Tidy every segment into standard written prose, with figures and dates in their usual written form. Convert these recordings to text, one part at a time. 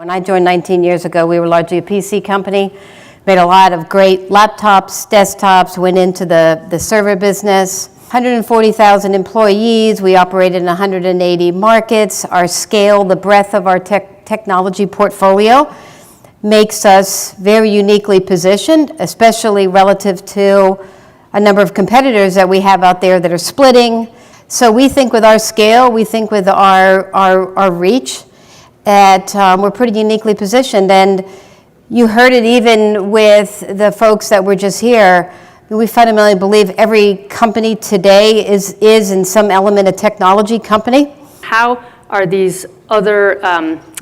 When I joined 19 years ago, we were largely a PC company, made a lot of great laptops, desktops, went into the server business. 140,000 employees, we operated in 180 markets. Our scale, the breadth of our technology portfolio makes us very uniquely positioned, especially relative to a number of competitors that we have out there that are splitting. So we think with our scale, we think with our reach, that we're pretty uniquely positioned. And you heard it even with the folks that were just here. We fundamentally believe every company today is in some element a technology company. How are these other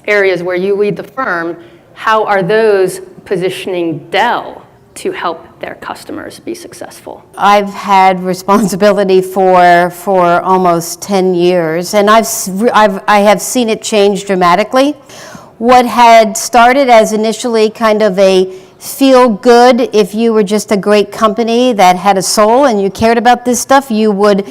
areas where you lead the firm, how are those positioning Dell to help their customers be successful? I've had responsibility for almost 10 years, and I have seen it change dramatically. What had started as initially kind of a feel good, if you were just a great company that had a soul and you cared about this stuff, you would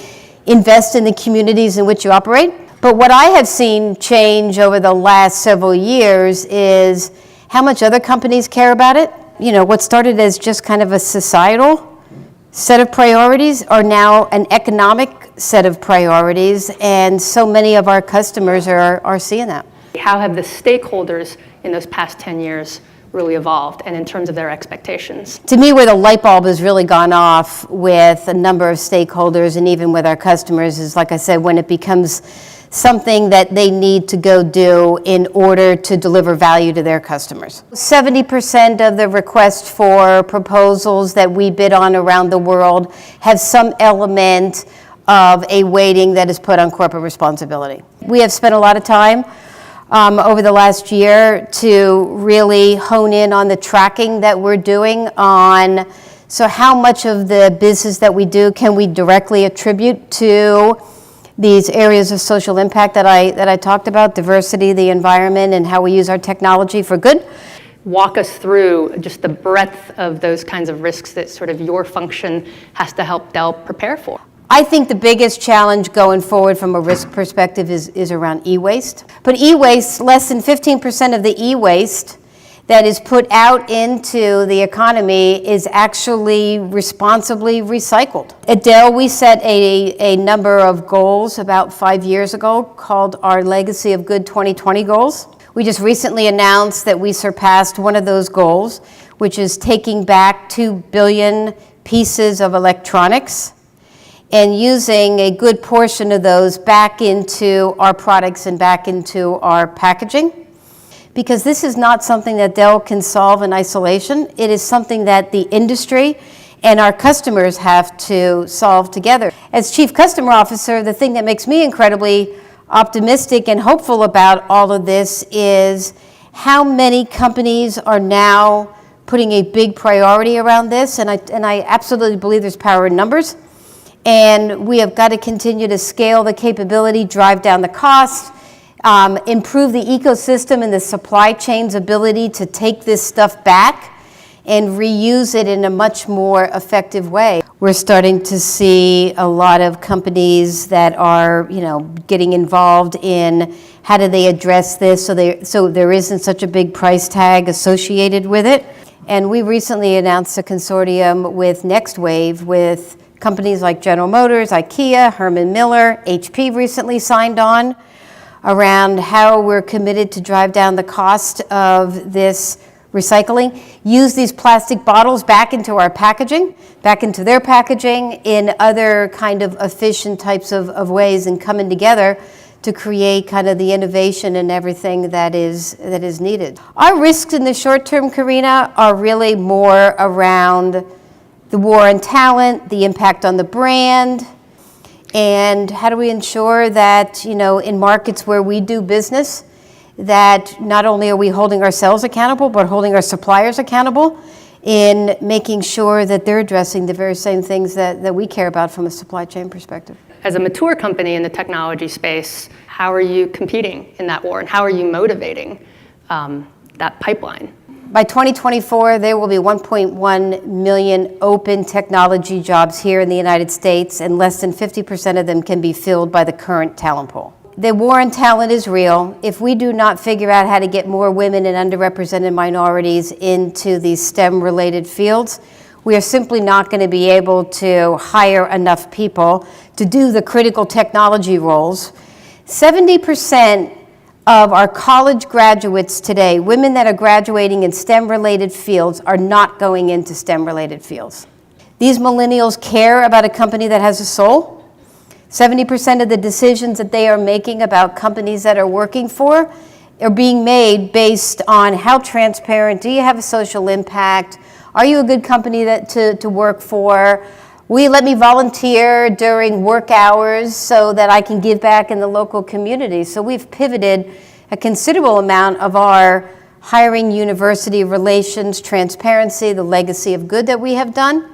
invest in the communities in which you operate. But what I have seen change over the last several years is how much other companies care about it. You know, what started as just kind of a societal set of priorities are now an economic set of priorities, and so many of our customers are seeing that. How have the stakeholders in those past 10 years really evolved, and in terms of their expectations? To me, where the light bulb has really gone off with a number of stakeholders and even with our customers is, like I said, when it becomes something that they need to go do in order to deliver value to their customers. 70% of the requests for proposals that we bid on around the world have some element of a weighting that is put on corporate responsibility. We have spent a lot of time over the last year to really hone in on the tracking that we're doing on, so how much of the business that we do can we directly attribute to these areas of social impact that I talked about, diversity, the environment, and how we use our technology for good. Walk us through just the breadth of those kinds of risks that sort of your function has to help Dell prepare for. I think the biggest challenge going forward from a risk perspective is around e-waste. But e-waste, less than 15% of the e-waste that is put out into the economy is actually responsibly recycled. At Dell, we set a number of goals about 5 years ago called our Legacy of Good 2020 goals. We just recently announced that we surpassed one of those goals, which is taking back 2 billion pieces of electronics and using a good portion of those back into our products and back into our packaging. Because this is not something that Dell can solve in isolation. It is something that the industry and our customers have to solve together. As Chief Customer Officer, the thing that makes me incredibly optimistic and hopeful about all of this is how many companies are now putting a big priority around this, and I absolutely believe there's power in numbers. And we have got to continue to scale the capability, drive down the cost, improve the ecosystem and the supply chain's ability to take this stuff back and reuse it in a much more effective way. We're starting to see a lot of companies that are, getting involved in how do they address this so there isn't such a big price tag associated with it. And we recently announced a consortium with NextWave with companies like General Motors, IKEA, Herman Miller, HP recently signed on, around how we're committed to drive down the cost of this recycling, use these plastic bottles back into our packaging, back into their packaging in other kind of efficient types of ways, and coming together to create kind of the innovation and everything that is needed. Our risks in the short term, Karina, are really more around the war on talent, the impact on the brand, and how do we ensure that, in markets where we do business, that not only are we holding ourselves accountable, but holding our suppliers accountable in making sure that they're addressing the very same things that we care about from a supply chain perspective. As a mature company in the technology space, how are you competing in that war, and how are you motivating that pipeline? By 2024, there will be 1.1 million open technology jobs here in the United States, and less than 50% of them can be filled by the current talent pool. the war on talent is real. If we do not figure out how to get more women and underrepresented minorities into these STEM-related fields, we are simply not going to be able to hire enough people to do the critical technology roles. 70% of our college graduates today, women that are graduating in STEM-related fields, are not going into STEM-related fields. These millennials care about a company that has a soul. 70% of the decisions that they are making about companies that are working for are being made based on how transparent, do you have a social impact, are you a good company to work for, will you let me volunteer during work hours so that I can give back in the local community. So we've pivoted a considerable amount of our hiring, university relations, transparency, the legacy of good that we have done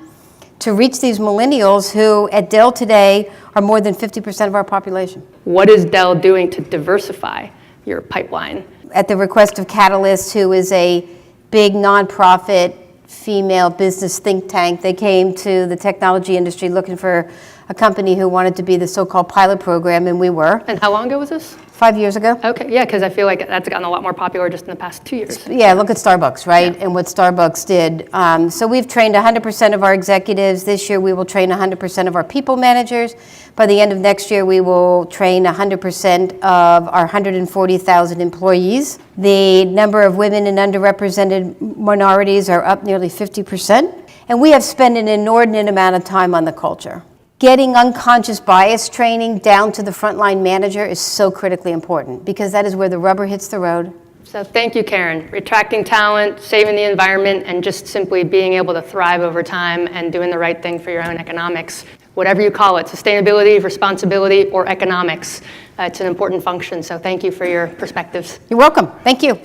to reach these millennials who at Dell today are more than 50% of our population. What is Dell doing to diversify your pipeline? At the request of Catalyst, who is a big nonprofit female business think tank, they came to the technology industry looking for a company who wanted to be the so-called pilot program, and we were. And how long ago was this? 5 years ago. Okay, yeah, because I feel like that's gotten a lot more popular just in the past 2 years. Yeah, look at Starbucks, right? Yeah. And what Starbucks did. So we've trained 100% of our executives. This year we will train 100% of our people managers. By the end of next year, we will train 100% of our 140,000 employees. The number of women and underrepresented minorities are up nearly 50%. And we have spent an inordinate amount of time on the culture. Getting unconscious bias training down to the frontline manager is so critically important because that is where the rubber hits the road. So thank you, Karen. Attracting talent, saving the environment, and just simply being able to thrive over time and doing the right thing for your own economics. Whatever you call it, sustainability, responsibility, or economics, it's an important function. So thank you for your perspectives. You're welcome. Thank you.